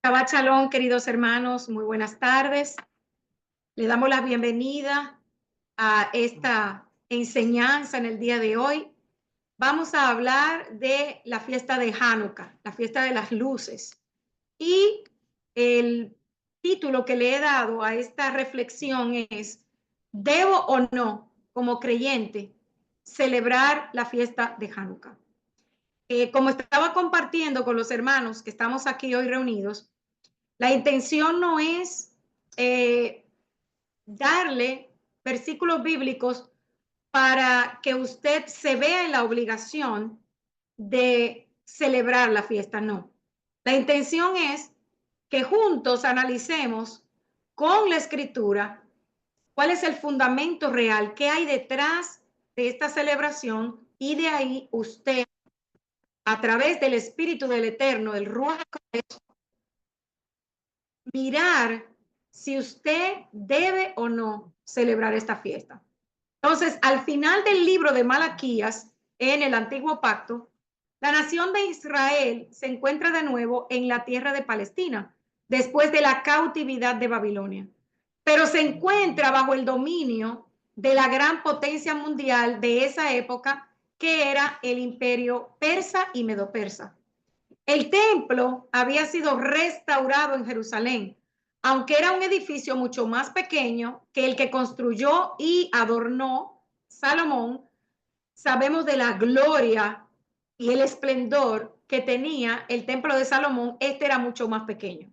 Shabbat Shalom, queridos hermanos, muy buenas tardes. Le damos la bienvenida a esta enseñanza en el día de hoy. Vamos a hablar de la fiesta de Hanukkah, la fiesta de las luces. Y el título que le he dado a esta reflexión es: ¿debo o no, como creyente, celebrar la fiesta de Hanukkah? Como estaba compartiendo con los hermanos que estamos aquí hoy reunidos, la intención no es darle versículos bíblicos para que usted se vea en la obligación de celebrar la fiesta, no. La intención es que juntos analicemos con la escritura cuál es el fundamento real, qué hay detrás de esta celebración, y de ahí usted, a través del Espíritu del Eterno, del Ruach HaKodesh, mirar si usted debe o no celebrar esta fiesta. Entonces, al final del libro de Malaquías, en el Antiguo Pacto, la nación de Israel se encuentra de nuevo en la tierra de Palestina, después de la cautividad de Babilonia, pero se encuentra bajo el dominio de la gran potencia mundial de esa época, que era el imperio persa y medo-persa. El templo había sido restaurado en Jerusalén, aunque era un edificio mucho más pequeño que el que construyó y adornó Salomón. Sabemos de la gloria y el esplendor que tenía el templo de Salomón. Este era mucho más pequeño.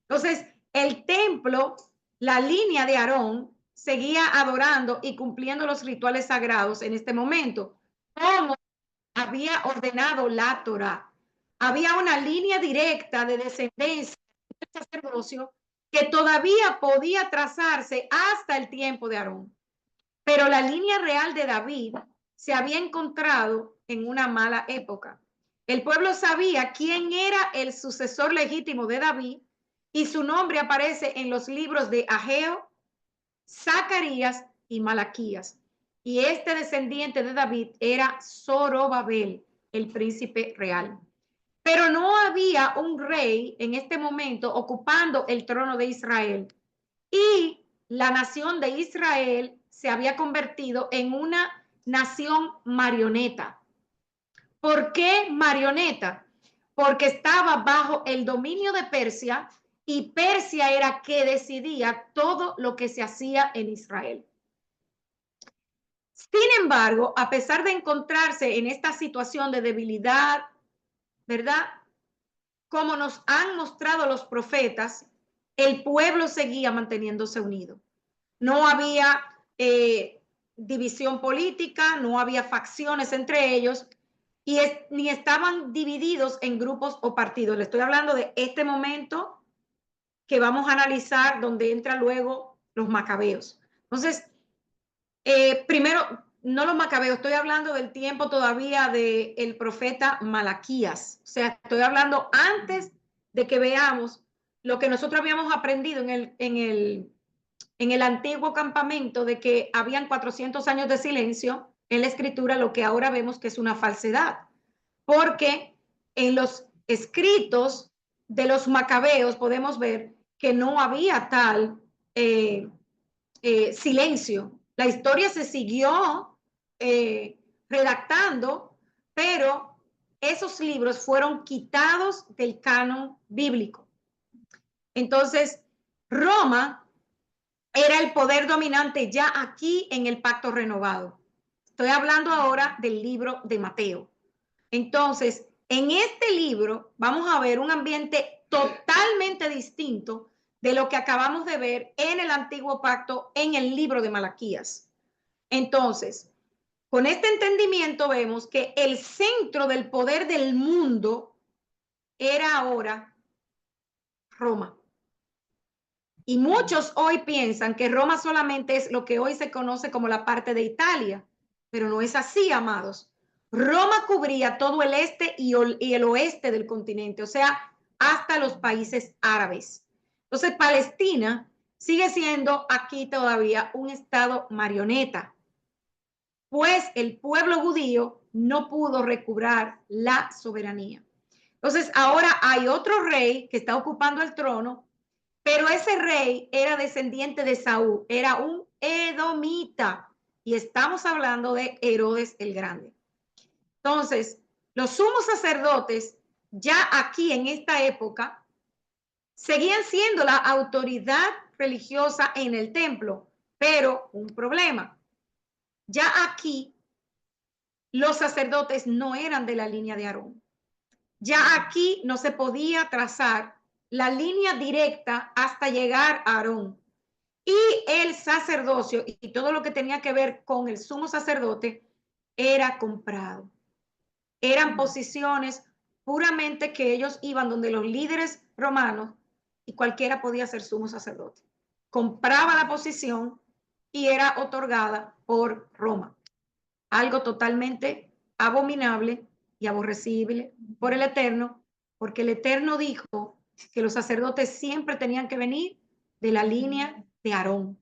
Entonces, el templo, la línea de Aarón, seguía adorando y cumpliendo los rituales sagrados en este momento, como había ordenado la Torá. Había una línea directa de descendencia del sacerdocio que todavía podía trazarse hasta el tiempo de Aarón. Pero la línea real de David se había encontrado en una mala época. El pueblo sabía quién era el sucesor legítimo de David, y su nombre aparece en los libros de Ageo, Zacarías y Malaquías. Y este descendiente de David era Zorobabel, el príncipe real. Pero no había un rey en este momento ocupando el trono de Israel, y la nación de Israel se había convertido en una nación marioneta. ¿Por qué marioneta? Porque estaba bajo el dominio de Persia, y Persia era que decidía todo lo que se hacía en Israel. Sin embargo, a pesar de encontrarse en esta situación de debilidad, ¿verdad? Como nos han mostrado los profetas, el pueblo seguía manteniéndose unido. No había división política, no había facciones entre ellos, y ni estaban divididos en grupos o partidos. Le estoy hablando de este momento que vamos a analizar, donde entra luego los macabeos. Entonces, primero, no los macabeos, estoy hablando del tiempo todavía del profeta Malaquías. O sea, estoy hablando antes de que veamos lo que nosotros habíamos aprendido en el antiguo campamento, de que habían 400 años de silencio en la escritura, lo que ahora vemos que es una falsedad. Porque en los escritos de los macabeos podemos ver que no había tal silencio. La historia se siguió redactando, pero esos libros fueron quitados del canon bíblico. Entonces, Roma era el poder dominante ya aquí en el pacto renovado. Estoy hablando ahora del libro de Mateo. Entonces, en este libro vamos a ver un ambiente totalmente distinto de lo que acabamos de ver en el antiguo pacto, en el libro de Malaquías. Entonces, con este entendimiento vemos que el centro del poder del mundo era ahora Roma. Y muchos hoy piensan que Roma solamente es lo que hoy se conoce como la parte de Italia, pero no es así, amados. Roma cubría todo el este y el oeste del continente, o sea, hasta los países árabes. Entonces, Palestina sigue siendo aquí todavía un estado marioneta, pues el pueblo judío no pudo recobrar la soberanía. Entonces ahora hay otro rey que está ocupando el trono, pero ese rey era descendiente de Saúl, era un edomita. Y estamos hablando de Herodes el Grande. Entonces, los sumos sacerdotes, ya aquí en esta época, seguían siendo la autoridad religiosa en el templo, pero un problema. Ya aquí, los sacerdotes no eran de la línea de Aarón. Ya aquí no se podía trazar la línea directa hasta llegar a Aarón. Y el sacerdocio y todo lo que tenía que ver con el sumo sacerdote era comprado. Eran posiciones puramente que ellos iban donde los líderes romanos y cualquiera podía ser sumo sacerdote. Compraba la posición y era otorgada por Roma. Algo totalmente abominable y aborrecible por el Eterno, porque el Eterno dijo que los sacerdotes siempre tenían que venir de la línea de Aarón.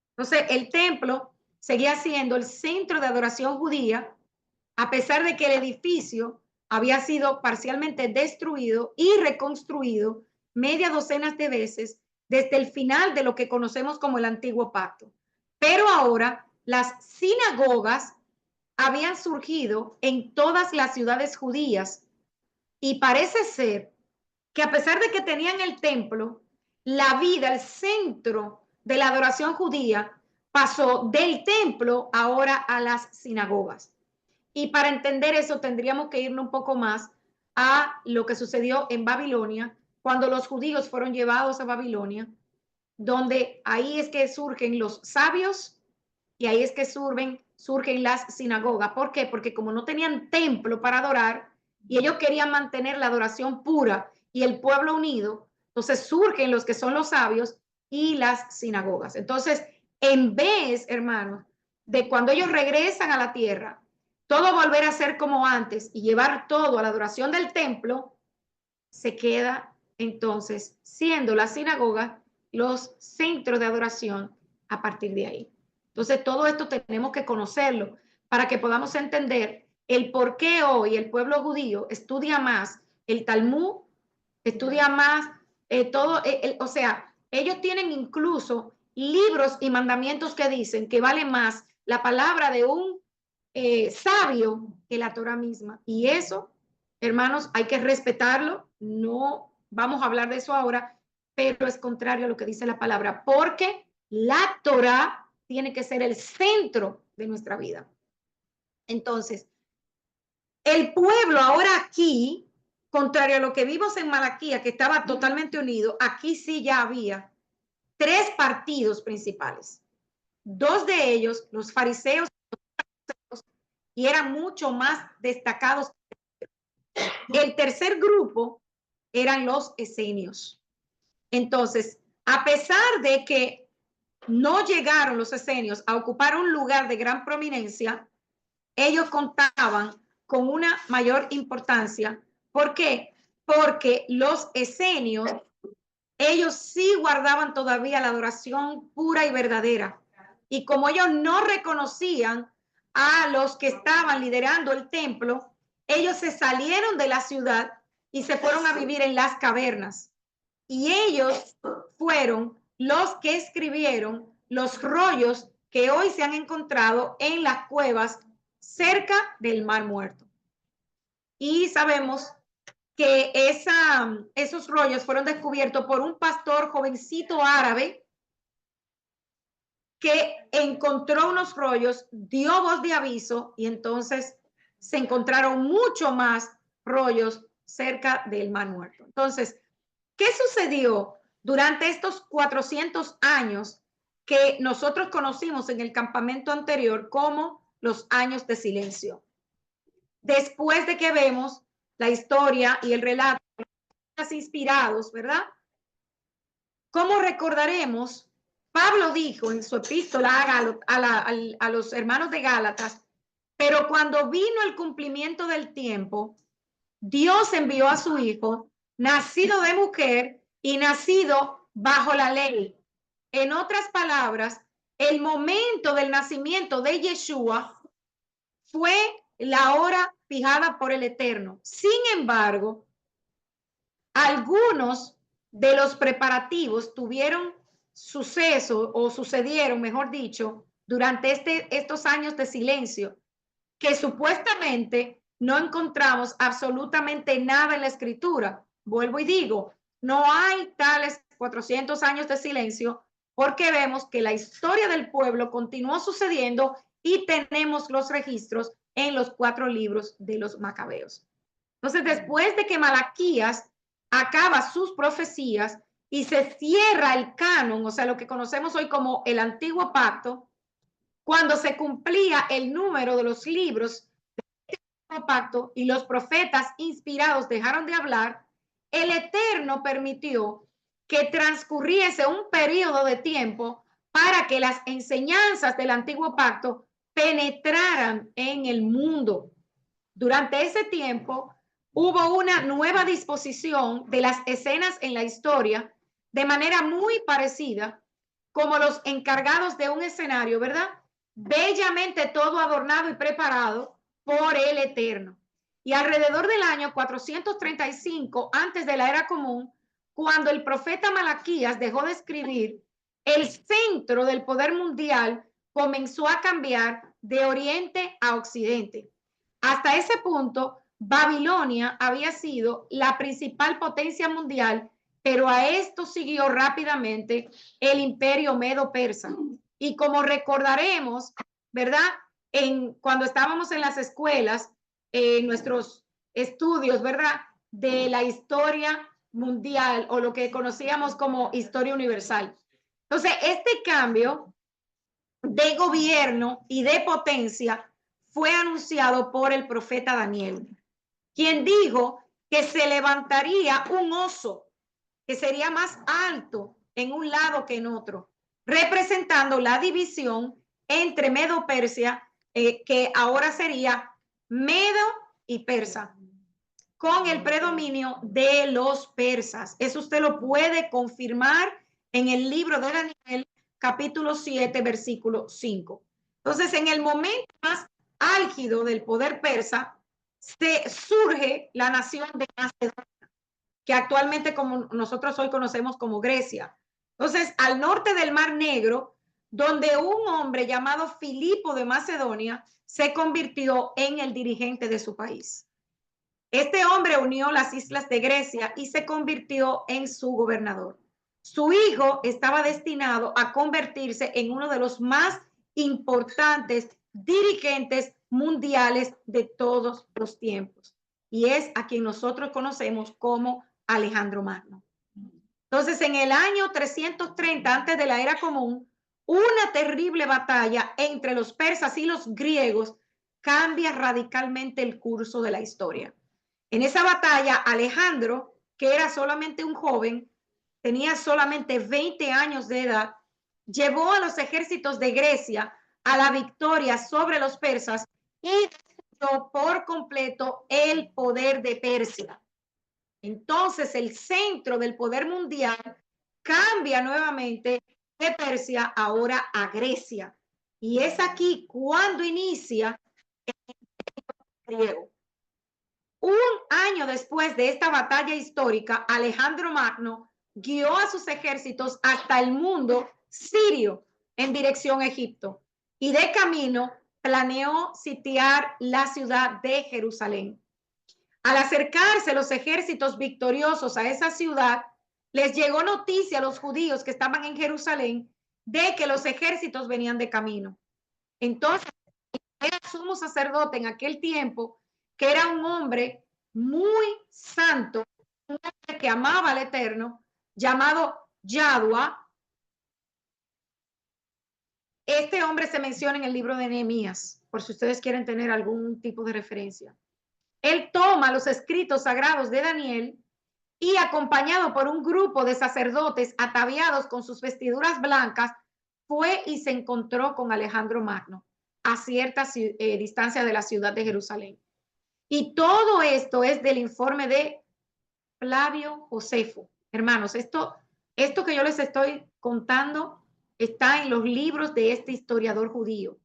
Entonces, el templo seguía siendo el centro de adoración judía, a pesar de que el edificio había sido parcialmente destruido y reconstruido media docenas de veces desde el final de lo que conocemos como el Antiguo Pacto. Pero ahora las sinagogas habían surgido en todas las ciudades judías y parece ser que a pesar de que tenían el templo, la vida, el centro de la adoración judía pasó del templo ahora a las sinagogas. Y para entender eso tendríamos que irnos un poco más a lo que sucedió en Babilonia, cuando los judíos fueron llevados a Babilonia, donde ahí es que surgen los sabios y ahí es que surgen las sinagogas. ¿Por qué? Porque como no tenían templo para adorar y ellos querían mantener la adoración pura y el pueblo unido, entonces surgen los que son los sabios y las sinagogas. Entonces, en vez, hermanos, de cuando ellos regresan a la tierra, todo volver a ser como antes y llevar todo a la adoración del templo, se queda entonces siendo la sinagoga los centros de adoración a partir de ahí. Entonces, todo esto tenemos que conocerlo para que podamos entender el por qué hoy el pueblo judío estudia más el Talmud, estudia más o sea, ellos tienen incluso libros y mandamientos que dicen que vale más la palabra de un sabio que la Torah misma. Y eso, hermanos, hay que respetarlo. No vamos a hablar de eso ahora, pero es contrario a lo que dice la palabra, porque la Torah tiene que ser el centro de nuestra vida. Entonces, el pueblo ahora aquí, contrario a lo que vimos en Malaquía, que estaba totalmente unido, aquí sí ya había tres partidos principales. Dos de ellos, los fariseos, y eran mucho más destacados. El tercer grupo eran los esenios. Entonces, a pesar de que no llegaron los esenios a ocupar un lugar de gran prominencia, ellos contaban con una mayor importancia. ¿Por qué? Porque los esenios, ellos sí guardaban todavía la adoración pura y verdadera. Y como ellos no reconocían a los que estaban liderando el templo, ellos se salieron de la ciudad y se fueron a vivir en las cavernas. Y ellos fueron los que escribieron los rollos que hoy se han encontrado en las cuevas cerca del Mar Muerto. Y sabemos que esos rollos fueron descubiertos por un pastor jovencito árabe que encontró unos rollos, dio voz de aviso y entonces se encontraron mucho más rollos cerca del Mar Muerto. Entonces, ¿qué sucedió durante estos 400 años que nosotros conocimos en el campamento anterior como los años de silencio? Después de que vemos la historia y el relato inspirados, ¿verdad? ¿Cómo recordaremos? Pablo dijo en su epístola a los hermanos de Gálatas, pero cuando vino el cumplimiento del tiempo, Dios envió a su Hijo, nacido de mujer y nacido bajo la ley. En otras palabras, el momento del nacimiento de Yeshua fue la hora fijada por el Eterno. Sin embargo, Algunos de los preparativos tuvieron suceso o sucedieron, mejor dicho, durante estos años de silencio, que supuestamente no encontramos absolutamente nada en la escritura. Vuelvo y digo, no hay tales 400 años de silencio porque vemos que la historia del pueblo continuó sucediendo y tenemos los registros en los 4 libros de los Macabeos. Entonces, después de que Malaquías acaba sus profecías y se cierra el canon, o sea, lo que conocemos hoy como el Antiguo Pacto, cuando se cumplía el número de los libros del Antiguo Pacto y los profetas inspirados dejaron de hablar, el Eterno permitió que transcurriese un periodo de tiempo para que las enseñanzas del Antiguo Pacto penetraran en el mundo. Durante ese tiempo hubo una nueva disposición de las escenas en la historia de manera muy parecida como los encargados de un escenario, ¿verdad? Bellamente todo adornado y preparado por el Eterno. Y alrededor del año 435 antes de la era común, cuando el profeta Malaquías dejó de escribir, el centro del poder mundial comenzó a cambiar de oriente a occidente. Hasta ese punto, Babilonia había sido la principal potencia mundial, pero a esto siguió rápidamente el imperio medo-persa. Y como recordaremos, ¿verdad? Cuando estábamos en las escuelas, en nuestros estudios, ¿verdad? De la historia mundial o lo que conocíamos como historia universal. Entonces, este cambio de gobierno y de potencia fue anunciado por el profeta Daniel, quien dijo que se levantaría un oso que sería más alto en un lado que en otro, representando la división entre Medo-Persia, que ahora sería Medo y Persa, con el predominio de los persas. Eso usted lo puede confirmar en el libro de Daniel, capítulo 7, versículo 5. Entonces, en el momento más álgido del poder persa, se surge la nación de Macedonia, que actualmente como nosotros hoy conocemos como Grecia. Entonces, al norte del Mar Negro, donde un hombre llamado Filipo de Macedonia se convirtió en el dirigente de su país. Este hombre unió las islas de Grecia y se convirtió en su gobernador. Su hijo estaba destinado a convertirse en uno de los más importantes dirigentes mundiales de todos los tiempos. Y es a quien nosotros conocemos como Alejandro Magno. Entonces, en el año 330 antes de la era común, una terrible batalla entre los persas y los griegos cambia radicalmente el curso de la historia. En esa batalla, Alejandro, que era solamente un joven, tenía solamente 20 años de edad, llevó a los ejércitos de Grecia a la victoria sobre los persas y destruyó por completo el poder de Persia. Entonces, el centro del poder mundial cambia nuevamente de Persia ahora a Grecia. Y es aquí cuando inicia el griego. Un año después de esta batalla histórica, Alejandro Magno guió a sus ejércitos hasta el mundo sirio en dirección a Egipto y de camino planeó sitiar la ciudad de Jerusalén. Al acercarse los ejércitos victoriosos a esa ciudad, les llegó noticia a los judíos que estaban en Jerusalén de que los ejércitos venían de camino. Entonces, el sumo sacerdote en aquel tiempo, que era un hombre muy santo, un hombre que amaba al Eterno, llamado Yadua. Este hombre se menciona en el libro de Nehemías, por si ustedes quieren tener algún tipo de referencia. Él toma los escritos sagrados de Daniel y, acompañado por un grupo de sacerdotes ataviados con sus vestiduras blancas, fue y se encontró con Alejandro Magno a cierta distancia de la ciudad de Jerusalén. Y todo esto es del informe de Flavio Josefo. Hermanos, esto que yo les estoy contando está en los libros de este historiador judío,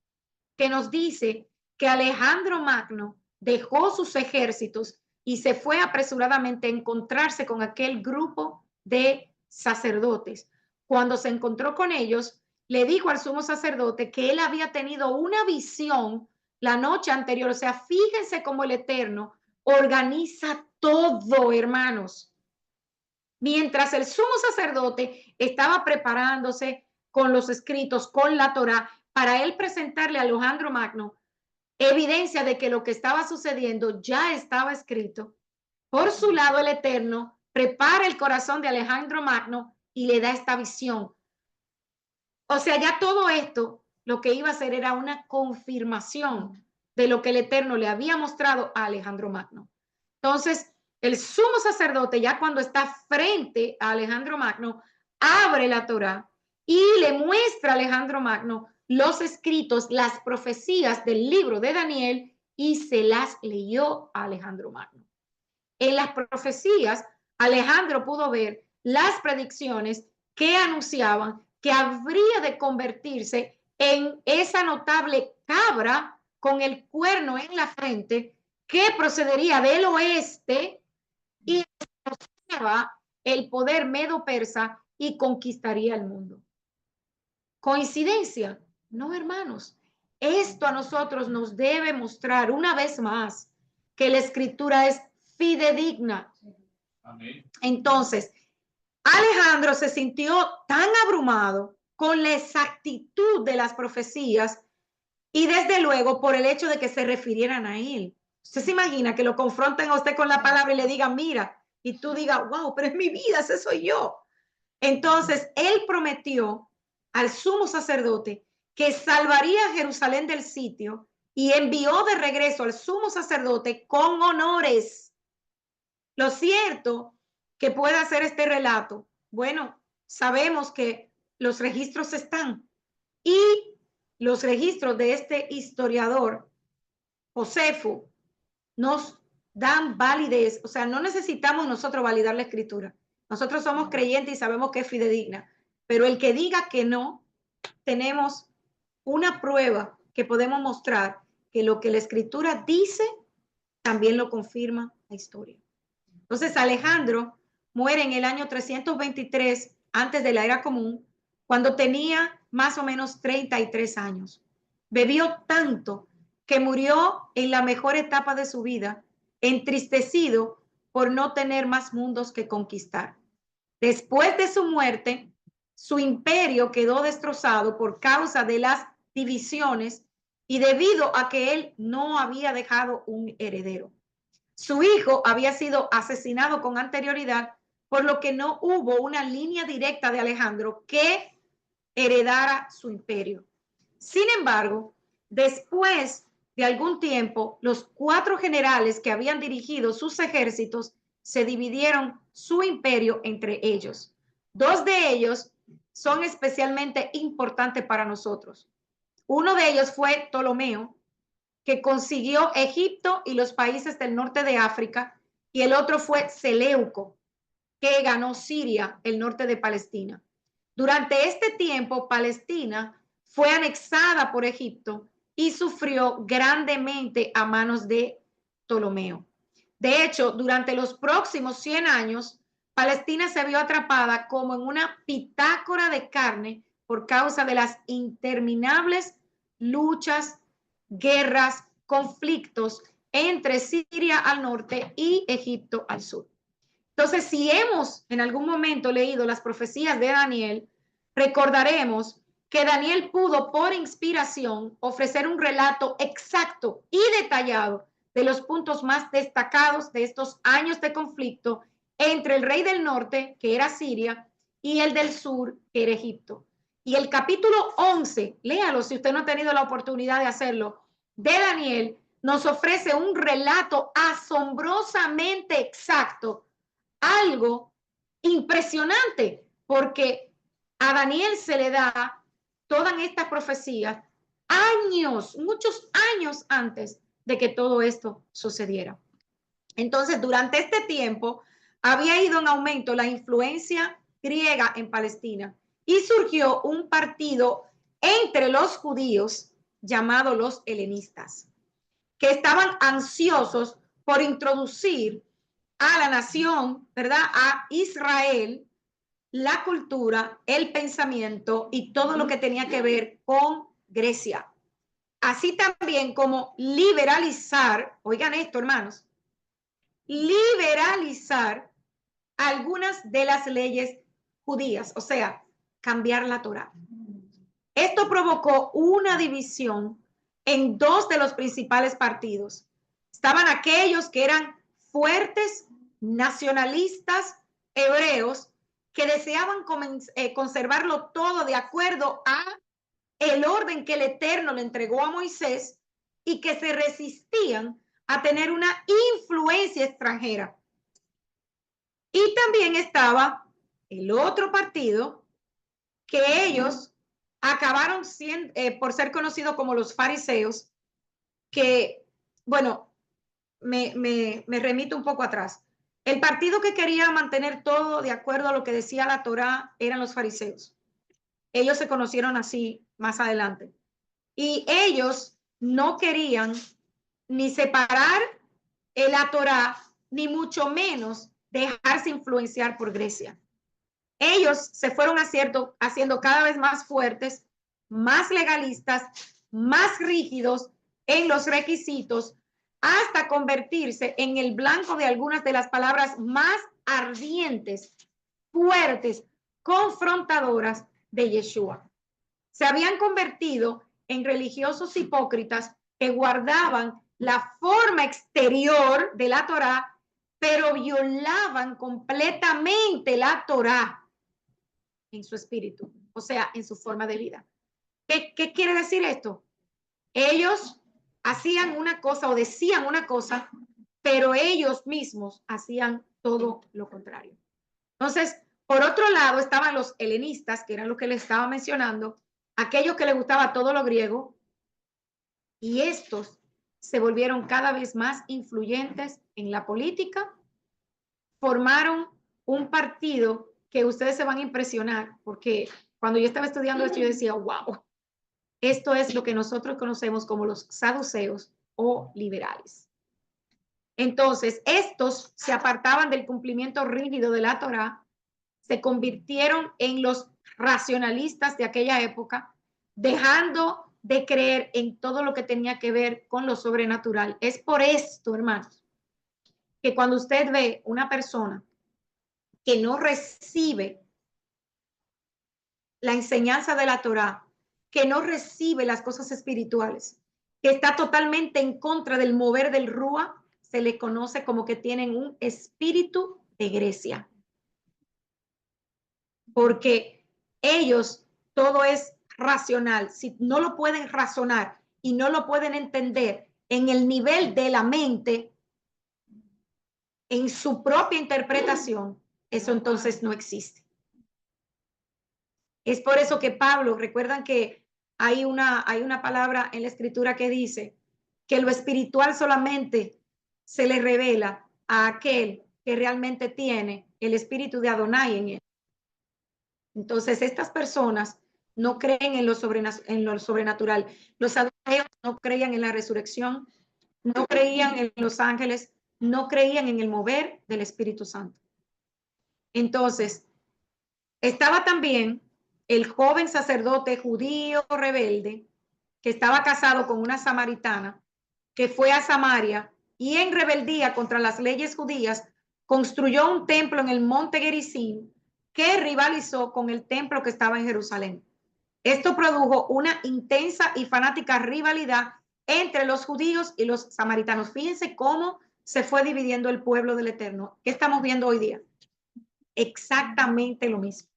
que nos dice que Alejandro Magno dejó sus ejércitos y se fue apresuradamente a encontrarse con aquel grupo de sacerdotes. Cuando se encontró con ellos, le dijo al sumo sacerdote que él había tenido una visión la noche anterior. O sea, fíjense cómo el Eterno organiza todo, hermanos. Mientras el sumo sacerdote estaba preparándose con los escritos, con la Torá, para él presentarle a Alejandro Magno evidencia de que lo que estaba sucediendo ya estaba escrito. Por su lado, el Eterno prepara el corazón de Alejandro Magno y le da esta visión. O sea, ya todo esto lo que iba a hacer era una confirmación de lo que el Eterno le había mostrado a Alejandro Magno. Entonces, el sumo sacerdote, ya cuando está frente a Alejandro Magno, abre la Torá y le muestra a Alejandro Magno los escritos, las profecías del libro de Daniel y se las leyó a Alejandro Magno. En las profecías, Alejandro pudo ver las predicciones que anunciaban que habría de convertirse en esa notable cabra con el cuerno en la frente que procedería del oeste y el poder medo-persa y conquistaría el mundo. ¿Coincidencia? No, hermanos. Esto a nosotros nos debe mostrar una vez más que la escritura es fidedigna. Amén. Entonces, Alejandro se sintió tan abrumado con la exactitud de las profecías y desde luego por el hecho de que se refirieran a él. Usted se imagina que lo confronten a usted con la palabra y le digan, mira, y tú digas, wow, pero es mi vida, ese soy yo. Entonces, él prometió al sumo sacerdote que salvaría a Jerusalén del sitio y envió de regreso al sumo sacerdote con honores. Lo cierto que puede hacer este relato, bueno, sabemos que los registros están y los registros de este historiador, Josefo, nos dan validez. O sea, no necesitamos nosotros validar la escritura. Nosotros somos creyentes y sabemos que es fidedigna, pero el que diga que no, tenemos una prueba que podemos mostrar que lo que la escritura dice también lo confirma la historia. Entonces, Alejandro muere en el año 323 antes de la era común, cuando tenía más o menos 33 años. Bebió tanto que murió en la mejor etapa de su vida, entristecido por no tener más mundos que conquistar. Después de su muerte, su imperio quedó destrozado por causa de las divisiones y debido a que él no había dejado un heredero. Su hijo había sido asesinado con anterioridad, por lo que no hubo una línea directa de Alejandro que heredara su imperio. Sin embargo, después de algún tiempo, los 4 generales que habían dirigido sus ejércitos se dividieron su imperio entre ellos. 2 de ellos son especialmente importantes para nosotros. Uno de ellos fue Ptolomeo, que consiguió Egipto y los países del norte de África, y el otro fue Seleuco, que ganó Siria, el norte de Palestina. Durante este tiempo, Palestina fue anexada por Egipto y sufrió grandemente a manos de Ptolomeo. De hecho, durante los próximos 100 años, Palestina se vio atrapada como en una pitácora de carne por causa de las interminables luchas, guerras, conflictos entre Siria al norte y Egipto al sur. Entonces, si hemos en algún momento leído las profecías de Daniel, recordaremos que Daniel pudo, por inspiración, ofrecer un relato exacto y detallado de los puntos más destacados de estos años de conflicto entre el rey del norte, que era Siria, y el del sur, que era Egipto. Y el capítulo 11, léalo si usted no ha tenido la oportunidad de hacerlo, de Daniel, nos ofrece un relato asombrosamente exacto, algo impresionante, porque a Daniel se le da todas estas profecías años, muchos años antes de que todo esto sucediera. Entonces, durante este tiempo había ido en aumento la influencia griega en Palestina y surgió un partido entre los judíos llamado los helenistas, que estaban ansiosos por introducir a la nación, ¿verdad? A Israel, la cultura, el pensamiento y todo lo que tenía que ver con Grecia. Así también como liberalizar, oigan esto, hermanos, liberalizar algunas de las leyes judías, o sea, cambiar la Torá. Esto provocó una división en dos de los principales partidos. Estaban aquellos que eran fuertes nacionalistas hebreos que deseaban conservarlo todo de acuerdo a el orden que el Eterno le entregó a Moisés y que se resistían a tener una influencia extranjera. Y también estaba el otro partido que ellos acabaron por ser conocidos como los fariseos, que, bueno, me remito un poco atrás. El partido que quería mantener todo de acuerdo a lo que decía la Torá eran los fariseos. Ellos se conocieron así más adelante. Y ellos no querían ni separar la Torá, ni mucho menos dejarse influenciar por Grecia. Ellos se fueron haciendo cada vez más fuertes, más legalistas, más rígidos en los requisitos, hasta convertirse en el blanco de algunas de las palabras más ardientes, fuertes, confrontadoras de Yeshua. Se habían convertido en religiosos hipócritas que guardaban la forma exterior de la Torá, pero violaban completamente la Torá en su espíritu, o sea, en su forma de vida. ¿Qué quiere decir esto? Ellos hacían una cosa o decían una cosa, pero ellos mismos hacían todo lo contrario. Entonces, por otro lado, estaban los helenistas, que eran lo que les estaba mencionando, aquellos que les gustaba todo lo griego, y estos se volvieron cada vez más influyentes en la política, formaron un partido que ustedes se van a impresionar, porque cuando yo estaba estudiando esto, yo decía, wow, esto es lo que nosotros conocemos como los saduceos o liberales. Entonces, estos se apartaban del cumplimiento rígido de la Torá, se convirtieron en los racionalistas de aquella época, dejando de creer en todo lo que tenía que ver con lo sobrenatural. Es por esto, hermanos, que cuando usted ve una persona que no recibe la enseñanza de la Torá, que no recibe las cosas espirituales, que está totalmente en contra del mover del Rúa, se le conoce como que tienen un espíritu de Grecia. Porque ellos todo es racional. Si no lo pueden razonar y no lo pueden entender en el nivel de la mente, en su propia interpretación, eso entonces no existe. Es por eso que Pablo, recuerdan que hay una palabra en la escritura que dice que lo espiritual solamente se le revela a aquel que realmente tiene el espíritu de Adonai en él. Entonces, estas personas no creen en lo sobrenatural. Los saduceos no creían en la resurrección, no creían en los ángeles, no creían en el mover del Espíritu Santo. Entonces, estaba también el joven sacerdote judío rebelde que estaba casado con una samaritana, que fue a Samaria y en rebeldía contra las leyes judías construyó un templo en el monte Gerizim que rivalizó con el templo que estaba en Jerusalén. Esto produjo una intensa y fanática rivalidad entre los judíos y los samaritanos. Fíjense cómo se fue dividiendo el pueblo del Eterno. ¿Qué estamos viendo hoy día? Exactamente lo mismo.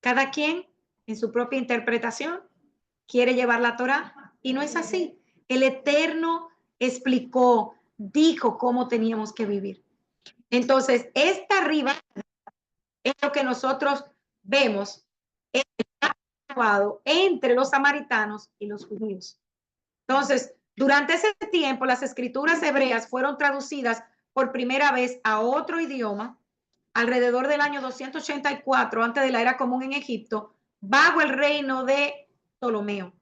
Cada quien en su propia interpretación quiere llevar la Torá y no es así. El Eterno explicó, dijo cómo teníamos que vivir. Entonces, esta rivalidad es lo que nosotros vemos entre los samaritanos y los judíos. Entonces, durante ese tiempo, las escrituras hebreas fueron traducidas por primera vez a otro idioma alrededor del año 284 antes de la era común en Egipto, bajo el reino de Ptolomeo.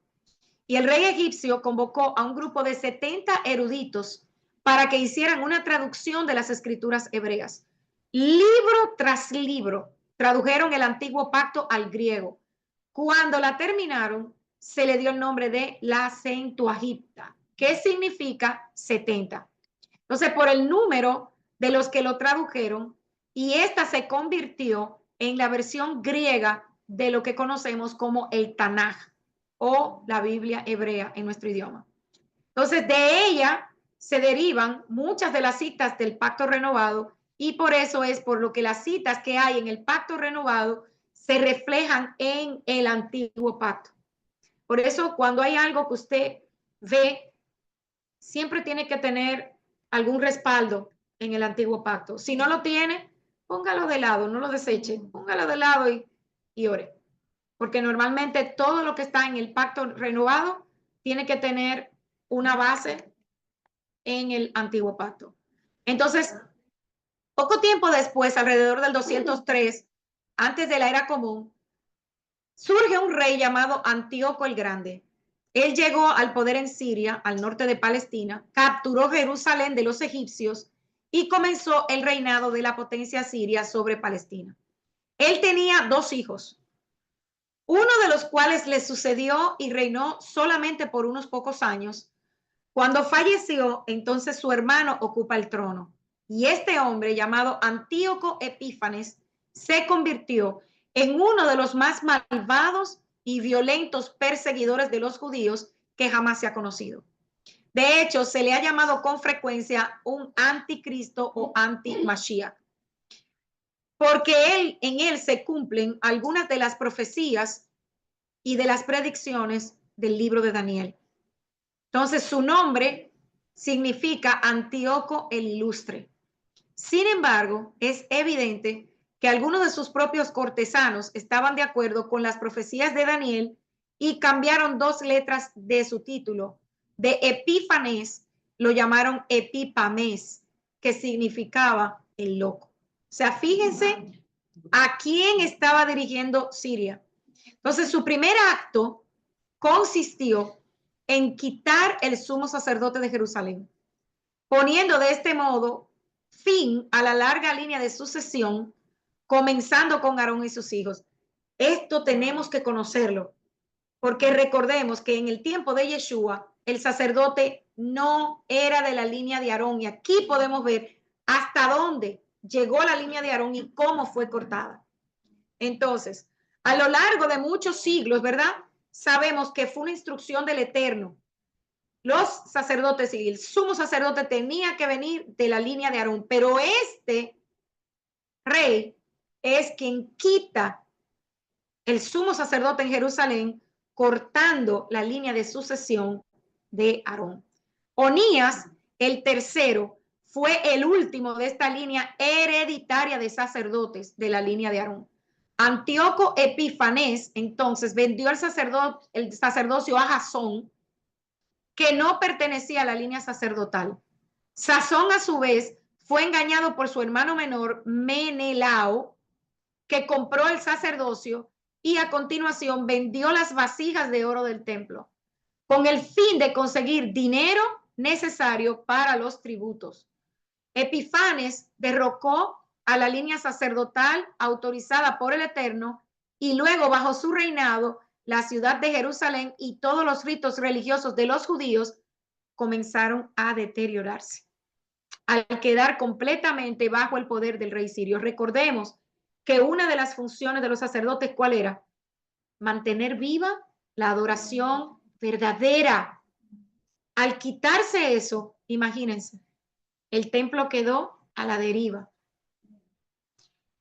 Y el rey egipcio convocó a un grupo de 70 eruditos para que hicieran una traducción de las escrituras hebreas. Libro tras libro tradujeron el antiguo pacto al griego. Cuando la terminaron, se le dio el nombre de la Septuaginta, que significa 70. Entonces, por el número de los que lo tradujeron, y esta se convirtió en la versión griega de lo que conocemos como el Tanaj o la Biblia hebrea en nuestro idioma. Entonces, de ella se derivan muchas de las citas del pacto renovado, y por eso es por lo que las citas que hay en el pacto renovado se reflejan en el antiguo pacto. Por eso, cuando hay algo que usted ve, siempre tiene que tener algún respaldo en el antiguo pacto. Si no lo tiene, póngalo de lado, no lo deseche, póngalo de lado y ore. Porque normalmente todo lo que está en el pacto renovado tiene que tener una base en el antiguo pacto. Entonces, poco tiempo después, alrededor del 203, antes de la era común, surge un rey llamado Antíoco el Grande. Él llegó al poder en Siria, al norte de Palestina, capturó Jerusalén de los egipcios y comenzó el reinado de la potencia siria sobre Palestina. Él tenía 2 hijos, uno de los cuales le sucedió y reinó solamente por unos pocos años. Cuando falleció, entonces su hermano ocupa el trono. Y este hombre, llamado Antíoco Epífanes, se convirtió en uno de los más malvados y violentos perseguidores de los judíos que jamás se ha conocido. De hecho, se le ha llamado con frecuencia un anticristo o anti-Mashiach, porque en él se cumplen algunas de las profecías y de las predicciones del libro de Daniel. Entonces, su nombre significa Antíoco el Ilustre. Sin embargo, es evidente que algunos de sus propios cortesanos estaban de acuerdo con las profecías de Daniel y cambiaron 2 letras de su título. De Epífanes lo llamaron Epípames, que significaba el loco. O sea, fíjense a quién estaba dirigiendo Siria. Entonces, su primer acto consistió en quitar el sumo sacerdote de Jerusalén, poniendo de este modo fin a la larga línea de sucesión, comenzando con Aarón y sus hijos. Esto tenemos que conocerlo, porque recordemos que en el tiempo de Yeshua, el sacerdote no era de la línea de Aarón, y aquí podemos ver hasta dónde llegó la línea de Aarón y cómo fue cortada. Entonces, a lo largo de muchos siglos, ¿verdad? Sabemos que fue una instrucción del Eterno. Los sacerdotes y el sumo sacerdote tenía que venir de la línea de Aarón, pero este rey es quien quita el sumo sacerdote en Jerusalén, cortando la línea de sucesión de Aarón. Onías, el tercero, fue el último de esta línea hereditaria de sacerdotes de la línea de Aarón. Antíoco Epífanes entonces vendió el sacerdocio a Jasón, que no pertenecía a la línea sacerdotal. Sazón, a su vez, fue engañado por su hermano menor, Menelao, que compró el sacerdocio y a continuación vendió las vasijas de oro del templo, con el fin de conseguir dinero necesario para los tributos. Epifanes derrocó a la línea sacerdotal autorizada por el Eterno, y luego, bajo su reinado, la ciudad de Jerusalén y todos los ritos religiosos de los judíos comenzaron a deteriorarse al quedar completamente bajo el poder del rey sirio. Recordemos que una de las funciones de los sacerdotes, ¿cuál era? Mantener viva la adoración verdadera. Al quitarse eso, imagínense, el templo quedó a la deriva.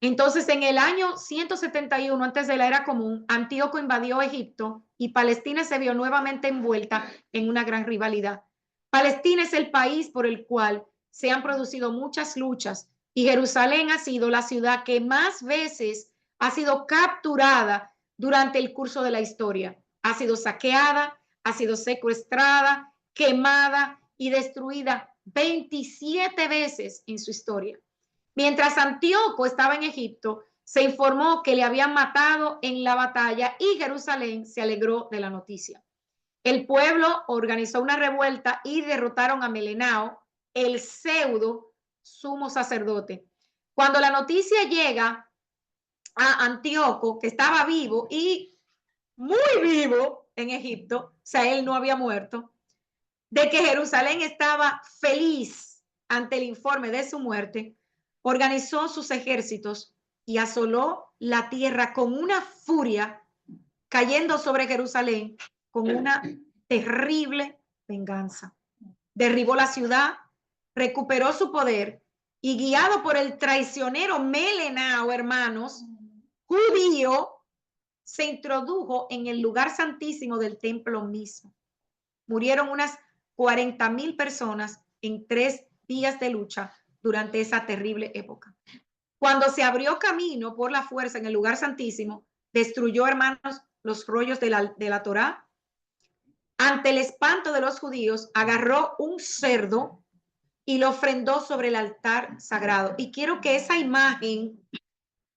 Entonces, en el año 171 antes de la era común, Antíoco invadió Egipto y Palestina se vio nuevamente envuelta en una gran rivalidad. Palestina es el país por el cual se han producido muchas luchas, y Jerusalén ha sido la ciudad que más veces ha sido capturada durante el curso de la historia. Ha sido saqueada, ha sido secuestrada, quemada y destruida 27 veces en su historia. Mientras Antíoco estaba en Egipto, se informó que le habían matado en la batalla y Jerusalén se alegró de la noticia. El pueblo organizó una revuelta y derrotaron a Melenao, el pseudo sumo sacerdote. Cuando la noticia llega a Antíoco, que estaba vivo y muy vivo en Egipto, o sea, él no había muerto, de que Jerusalén estaba feliz ante el informe de su muerte, organizó sus ejércitos y asoló la tierra con una furia, cayendo sobre Jerusalén con una terrible venganza. Derribó la ciudad, recuperó su poder y guiado por el traicionero Melenao, hermanos, judío, se introdujo en el lugar santísimo del templo mismo. Murieron unas 40,000 personas en 3 días de lucha durante esa terrible época. Cuando se abrió camino por la fuerza en el lugar santísimo, destruyó, hermanos, los rollos de la Torá. Ante el espanto de los judíos, agarró un cerdo y lo ofrendó sobre el altar sagrado. Y quiero que esa imagen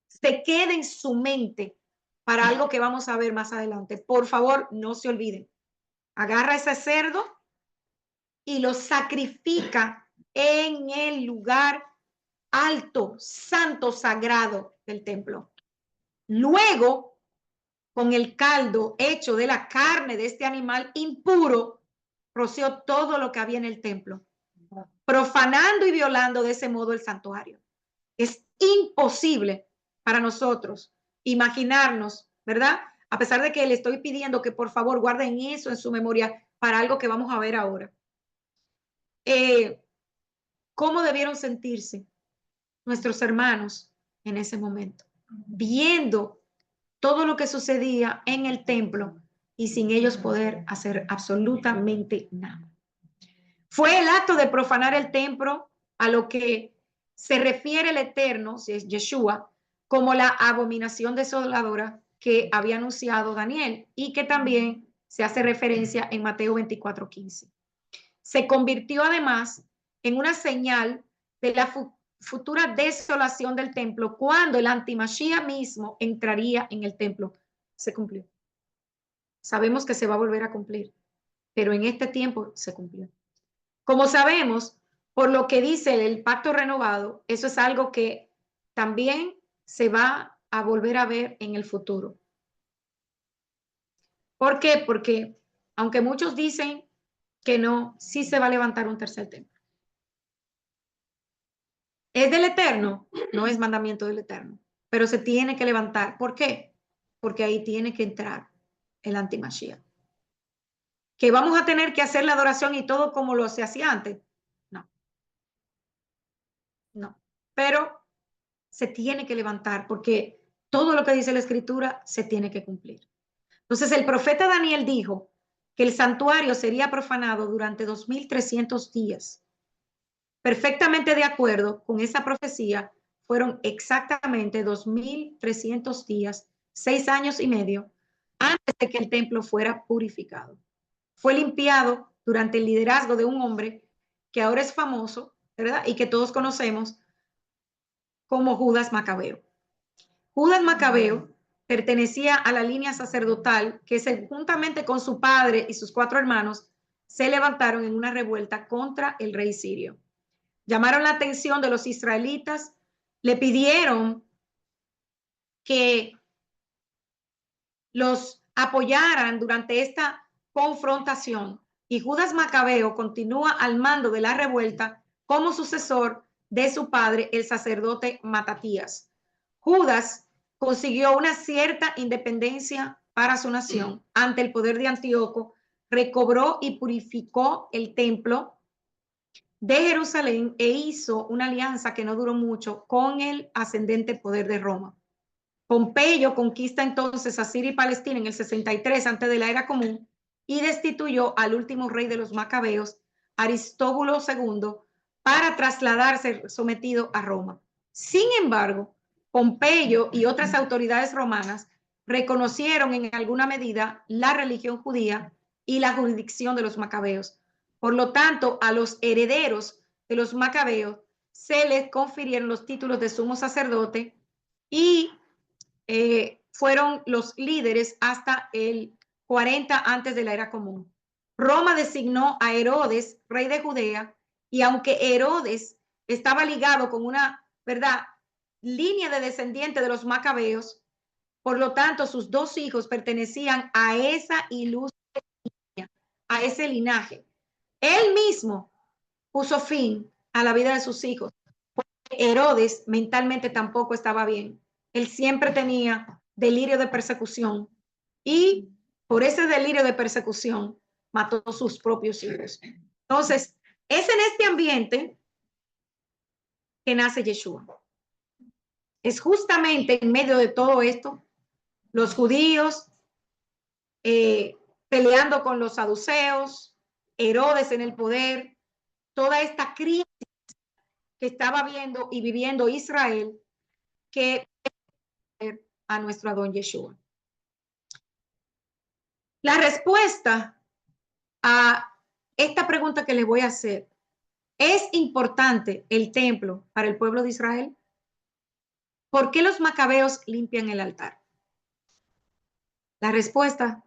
se quede en su mente para algo que vamos a ver más adelante. Por favor, no se olviden. Agarra ese cerdo y lo sacrifica en el lugar alto, santo, sagrado del templo. Luego, con el caldo hecho de la carne de este animal impuro, roció todo lo que había en el templo, profanando y violando de ese modo el santuario. Es imposible para nosotros imaginarnos, ¿verdad? A pesar de que le estoy pidiendo que por favor guarden eso en su memoria para algo que vamos a ver ahora. ¿Cómo debieron sentirse nuestros hermanos en ese momento? Viendo todo lo que sucedía en el templo y sin ellos poder hacer absolutamente nada. Fue el acto de profanar el templo a lo que se refiere el Eterno, si es Yeshua, como la abominación desoladora que había anunciado Daniel y que también se hace referencia en Mateo 24:15. Se convirtió además en una señal de la futura desolación del templo cuando el antimashia mismo entraría en el templo. Se cumplió. Sabemos que se va a volver a cumplir, pero en este tiempo se cumplió. Como sabemos, por lo que dice el pacto renovado, eso es algo que también se va a volver a ver en el futuro. ¿Por qué? Porque aunque muchos dicen que no, sí se va a levantar un tercer templo. ¿Es del Eterno? No es mandamiento del Eterno, pero se tiene que levantar. ¿Por qué? Porque ahí tiene que entrar el antimashia. ¿Que vamos a tener que hacer la adoración y todo como lo se hacía antes? No. No. Pero se tiene que levantar porque todo lo que dice la Escritura se tiene que cumplir. Entonces el profeta Daniel dijo que el santuario sería profanado durante 2300 días. Perfectamente de acuerdo con esa profecía, fueron exactamente 2300 días, 6 años y medio, antes de que el templo fuera purificado. Fue limpiado durante el liderazgo de un hombre que ahora es famoso, ¿verdad? Y que todos conocemos como Judas Macabeo. Judas Macabeo pertenecía a la línea sacerdotal que juntamente con su padre y sus 4 hermanos se levantaron en una revuelta contra el rey sirio. Llamaron la atención de los israelitas, le pidieron que los apoyaran durante esta confrontación y Judas Macabeo continúa al mando de la revuelta como sucesor de su padre, el sacerdote Matatías. Judas consiguió una cierta independencia para su nación ante el poder de Antíoco, recobró y purificó el templo de Jerusalén e hizo una alianza que no duró mucho con el ascendente poder de Roma. Pompeyo conquista entonces a Siria y Palestina en el 63 antes de la era común y destituyó al último rey de los macabeos, Aristóbulo II, para trasladarse sometido a Roma. Sin embargo, Pompeyo y otras autoridades romanas reconocieron en alguna medida la religión judía y la jurisdicción de los macabeos. Por lo tanto, a los herederos de los macabeos se les confirieron los títulos de sumo sacerdote y fueron los líderes hasta el 40 antes de la era común. Roma designó a Herodes, rey de Judea, Y aunque Herodes estaba ligado con una, ¿verdad?, línea de descendiente de los macabeos, por lo tanto, sus dos hijos pertenecían a esa ilustre línea, a ese linaje. Él mismo puso fin a la vida de sus hijos. Herodes mentalmente tampoco estaba bien. Él siempre tenía delirio de persecución y por ese delirio de persecución mató a sus propios hijos. Entonces, es en este ambiente que nace Yeshua. Es justamente en medio de todo esto, los judíos peleando con los saduceos, Herodes en el poder, toda esta crisis que estaba viendo y viviendo Israel, que a nuestro Adón Yeshua. La respuesta a esta pregunta que les voy a hacer, ¿es importante el templo para el pueblo de Israel? ¿Por qué los macabeos limpian el altar? La respuesta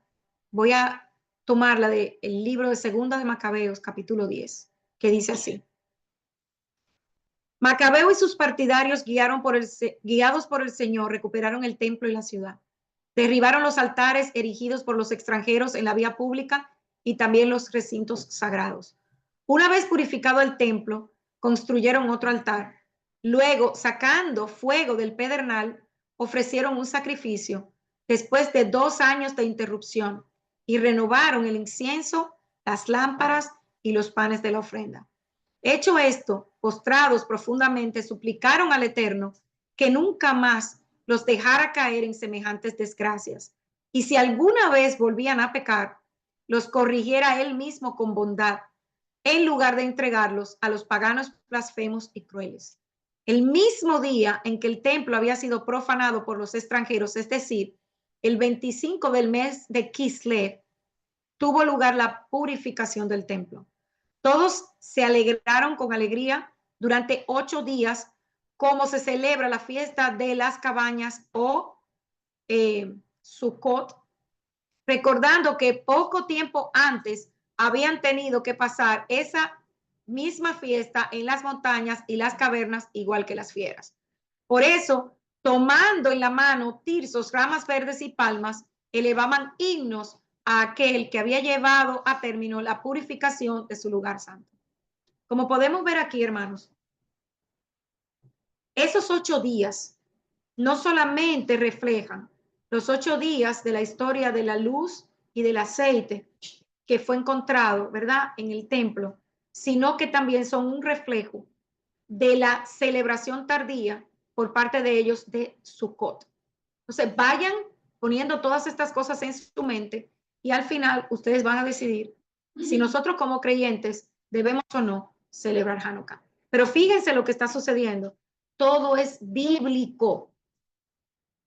voy a tomarla del libro de Segunda de Macabeos, capítulo 10, que dice así. Macabeo y sus partidarios, guiados por el Señor, recuperaron el templo y la ciudad. Derribaron los altares erigidos por los extranjeros en la vía pública y también los recintos sagrados. Una vez purificado el templo, construyeron otro altar. Luego, sacando fuego del pedernal, ofrecieron un sacrificio después de 2 años de interrupción y renovaron el incienso, las lámparas y los panes de la ofrenda. Hecho esto, postrados profundamente, suplicaron al Eterno que nunca más los dejara caer en semejantes desgracias. Y si alguna vez volvían a pecar, los corrigiera él mismo con bondad, en lugar de entregarlos a los paganos blasfemos y crueles. El mismo día en que el templo había sido profanado por los extranjeros, es decir, el 25 del mes de Kislev, tuvo lugar la purificación del templo. Todos se alegraron con alegría durante 8 días, como se celebra la fiesta de las cabañas o Sukkot, recordando que poco tiempo antes habían tenido que pasar esa misma fiesta en las montañas y las cavernas, igual que las fieras. Por eso, tomando en la mano tirsos, ramas verdes y palmas, elevaban himnos a aquel que había llevado a término la purificación de su lugar santo. Como podemos ver aquí, hermanos, esos 8 días no solamente reflejan los 8 días de la historia de la luz y del aceite que fue encontrado, ¿verdad?, en el templo, sino que también son un reflejo de la celebración tardía por parte de ellos de Sukkot. Entonces, vayan poniendo todas estas cosas en su mente y al final ustedes van a decidir si nosotros como creyentes debemos o no celebrar Hanukkah. Pero fíjense lo que está sucediendo. Todo es bíblico.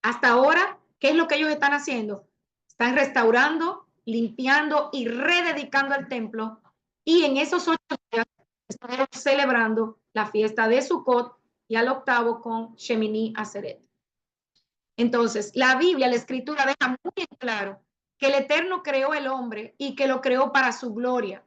Hasta ahora, ¿qué es lo que ellos están haciendo? Están restaurando, limpiando y rededicando el templo. Y en esos 8 días están celebrando la fiesta de Sukkot y al octavo con Shemini Atzeret. Entonces, la Biblia, la Escritura deja muy en claro que el Eterno creó el hombre y que lo creó para su gloria.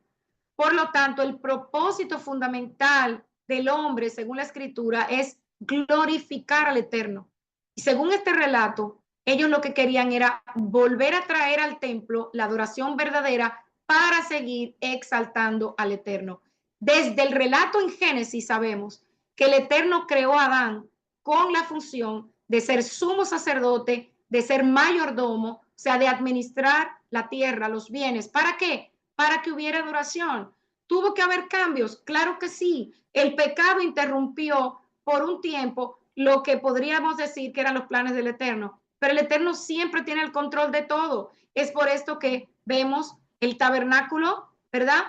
Por lo tanto, el propósito fundamental del hombre, según la Escritura, es glorificar al Eterno. Y según este relato, ellos lo que querían era volver a traer al templo la adoración verdadera para seguir exaltando al Eterno. Desde el relato en Génesis sabemos que el Eterno creó a Adán con la función de ser sumo sacerdote, de ser mayordomo, o sea, de administrar la tierra, los bienes. ¿Para qué? Para que hubiera adoración. ¿Tuvo que haber cambios? Claro que sí. El pecado interrumpió por un tiempo lo que podríamos decir que eran los planes del Eterno, pero el Eterno siempre tiene el control de todo. Es por esto que vemos el tabernáculo, ¿verdad?,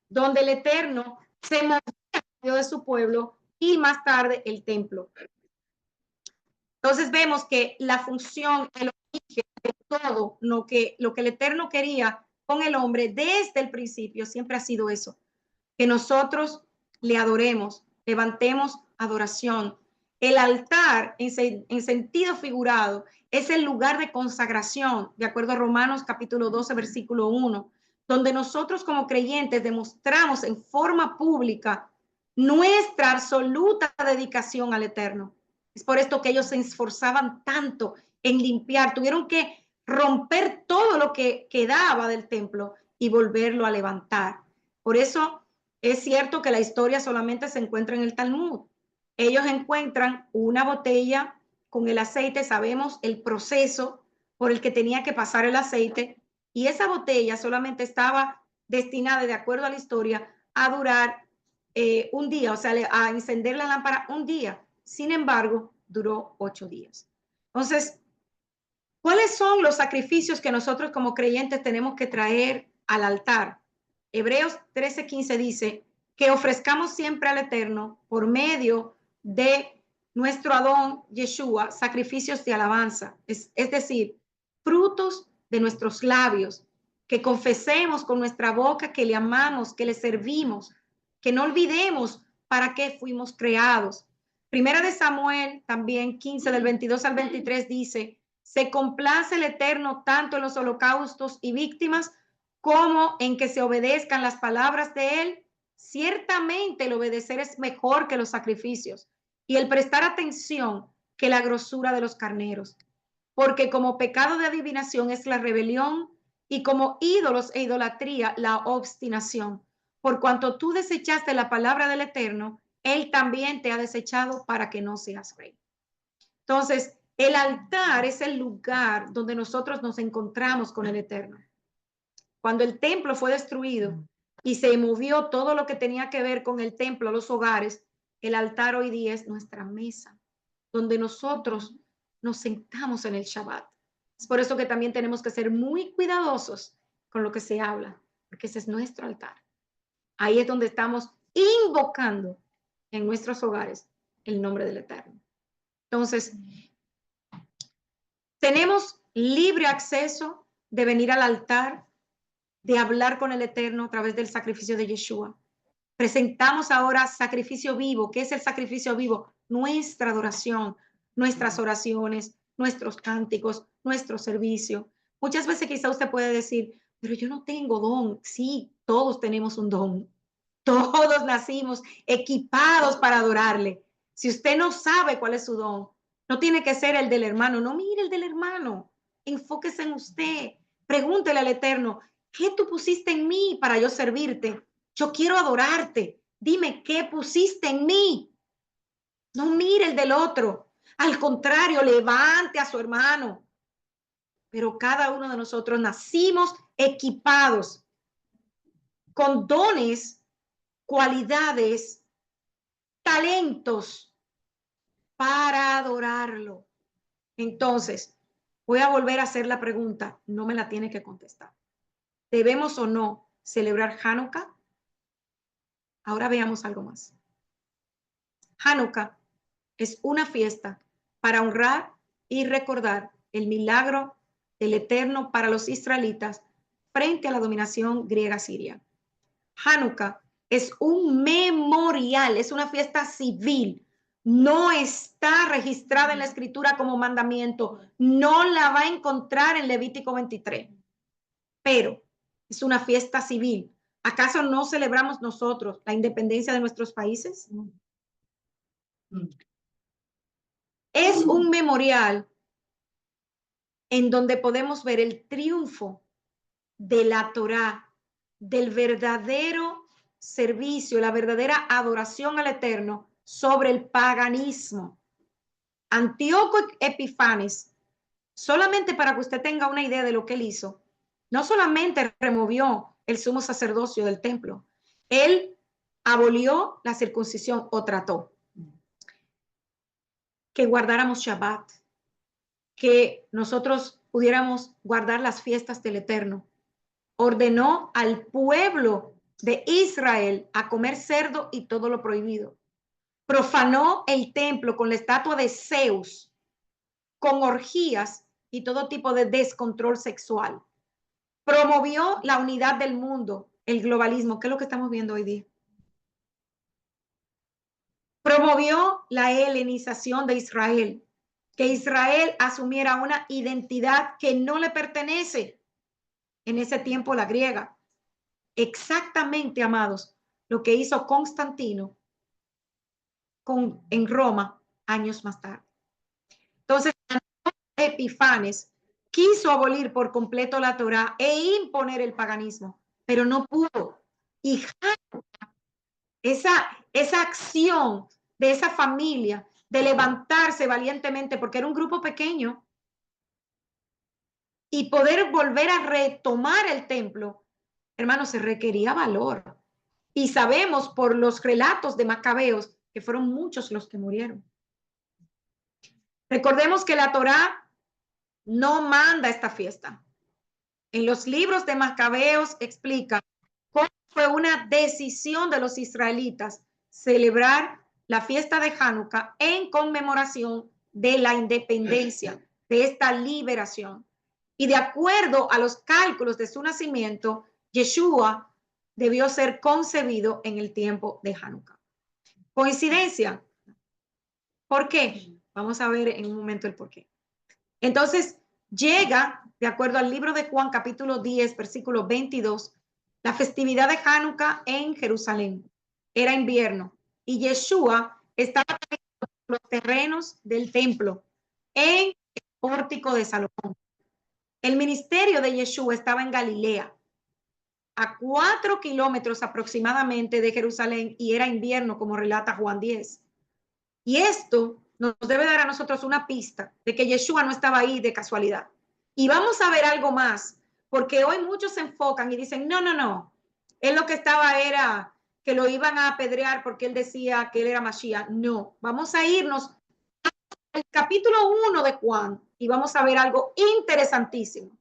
donde el Eterno se movía de su pueblo y más tarde el templo. Entonces vemos que la función, el origen de todo lo que el Eterno quería con el hombre desde el principio siempre ha sido eso, que nosotros le adoremos, levantemos adoración. El altar, en sentido figurado, es el lugar de consagración, de acuerdo a Romanos capítulo 12, versículo 1, donde nosotros como creyentes demostramos en forma pública nuestra absoluta dedicación al Eterno. Es por esto que ellos se esforzaban tanto en limpiar, tuvieron que romper todo lo que quedaba del templo y volverlo a levantar. Por eso es cierto que la historia solamente se encuentra en el Talmud. Ellos encuentran una botella con el aceite, sabemos el proceso por el que tenía que pasar el aceite, y esa botella solamente estaba destinada, de acuerdo a la historia, a durar un día, o sea, a encender la lámpara un día. Sin embargo, duró 8 días. Entonces, ¿cuáles son los sacrificios que nosotros como creyentes tenemos que traer al altar? Hebreos 13:15 dice que ofrezcamos siempre al Eterno por medio de nuestro Adón Yeshua sacrificios de alabanza, es decir, frutos de nuestros labios, que confesemos con nuestra boca que le amamos, que le servimos, que no olvidemos para qué fuimos creados. Primera de Samuel también 15 del 22 al 23 dice: se complace el Eterno tanto en los holocaustos y víctimas como en que se obedezcan las palabras de Él. Ciertamente el obedecer es mejor que los sacrificios y el prestar atención que la grosura de los carneros. Porque como pecado de adivinación es la rebelión y como ídolos e idolatría la obstinación. Por cuanto tú desechaste la palabra del Eterno, Él también te ha desechado para que no seas rey. Entonces, el altar es el lugar donde nosotros nos encontramos con el Eterno. Cuando el templo fue destruido y se movió todo lo que tenía que ver con el templo, los hogares, el altar hoy día es nuestra mesa, donde nosotros nos sentamos en el Shabbat. Es por eso que también tenemos que ser muy cuidadosos con lo que se habla, porque ese es nuestro altar. Ahí es donde estamos invocando en nuestros hogares el nombre del Eterno. Entonces, tenemos libre acceso de venir al altar, de hablar con el Eterno a través del sacrificio de Yeshua. Presentamos ahora sacrificio vivo. ¿Qué es el sacrificio vivo? Nuestra adoración, nuestras oraciones, nuestros cánticos, nuestro servicio. Muchas veces quizá usted puede decir, pero yo no tengo don. Sí, todos tenemos un don. Todos nacimos equipados para adorarle. Si usted no sabe cuál es su don, no tiene que ser el del hermano. No mire el del hermano. Enfóquese en usted. Pregúntele al Eterno, ¿qué tú pusiste en mí para yo servirte? Yo quiero adorarte. Dime, ¿qué pusiste en mí? No mire el del otro. Al contrario, levante a su hermano. Pero cada uno de nosotros nacimos equipados con dones, cualidades, talentos para adorarlo. Entonces, voy a volver a hacer la pregunta. No me la tiene que contestar. ¿Debemos o no celebrar Hanukkah? Ahora veamos algo más. Hanukkah es una fiesta para honrar y recordar el milagro del Eterno para los israelitas frente a la dominación griega siria. Hanukkah es un memorial, es una fiesta civil. No está registrada en la escritura como mandamiento. No la va a encontrar en Levítico 23. Pero es una fiesta civil. ¿Acaso no celebramos nosotros la independencia de nuestros países? Es un memorial en donde podemos ver el triunfo de la Torá, del verdadero servicio, la verdadera adoración al Eterno sobre el paganismo. Antíoco Epifanes, solamente para que usted tenga una idea de lo que él hizo, no solamente removió el sumo sacerdocio del templo, él abolió la circuncisión o trató que guardáramos Shabbat, que nosotros pudiéramos guardar las fiestas del Eterno. Ordenó al pueblo de Israel a comer cerdo y todo lo prohibido. Profanó el templo con la estatua de Zeus, con orgías y todo tipo de descontrol sexual. Promovió la unidad del mundo, el globalismo, que es lo que estamos viendo hoy día. Promovió la helenización de Israel, que Israel asumiera una identidad que no le pertenece. En ese tiempo la griega. Exactamente, amados, lo que hizo Constantino en Roma años más tarde. Entonces, Epifanes quiso abolir por completo la Torá e imponer el paganismo, pero no pudo. Y esa acción de esa familia de levantarse valientemente, porque era un grupo pequeño, y poder volver a retomar el templo, hermanos, se requería valor. Y sabemos por los relatos de Macabeos que fueron muchos los que murieron. Recordemos que la Torá no manda esta fiesta. En los libros de Macabeos explica cómo fue una decisión de los israelitas celebrar la fiesta de Hanukkah en conmemoración de la independencia, de esta liberación. Y de acuerdo a los cálculos de su nacimiento, Yeshua debió ser concebido en el tiempo de Hanukkah. ¿Coincidencia? ¿Por qué? Vamos a ver en un momento el por qué. Entonces, llega, de acuerdo al libro de Juan, capítulo 10, versículo 22, la festividad de Hanukkah en Jerusalén. Era invierno y Yeshua estaba en los terrenos del templo, en el pórtico de Salomón. El ministerio de Yeshua estaba en Galilea, a 4 kilómetros aproximadamente de Jerusalén, y era invierno, como relata Juan 10. Y esto nos debe dar a nosotros una pista de que Yeshua no estaba ahí de casualidad. Y vamos a ver algo más, porque hoy muchos se enfocan y dicen, no, él lo que estaba era que lo iban a apedrear porque él decía que él era Mashiach. No, vamos a irnos al capítulo 1 de Juan y vamos a ver algo interesantísimo.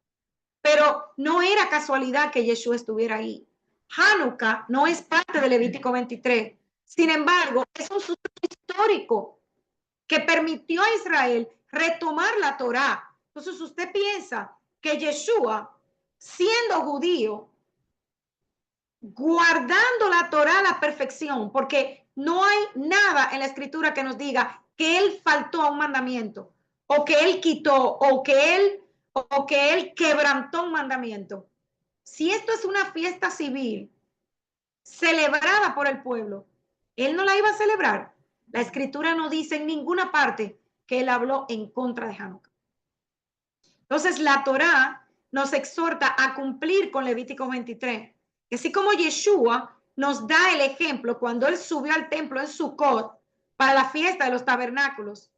Pero no era casualidad que Yeshua estuviera ahí. Hanukkah no es parte de Levítico 23. Sin embargo, es un suceso histórico que permitió a Israel retomar la Torá. Entonces usted piensa que Yeshua, siendo judío, guardando la Torá a la perfección, porque no hay nada en la escritura que nos diga que él faltó a un mandamiento, o que él quitó, o que él quebrantó un mandamiento. Si esto es una fiesta civil celebrada por el pueblo, él no la iba a celebrar. La escritura no dice en ninguna parte que él habló en contra de Hanukkah. Entonces la Torá nos exhorta a cumplir con Levítico 23. Así como Yeshua nos da el ejemplo cuando él subió al templo en Sucot para la fiesta de los tabernáculos,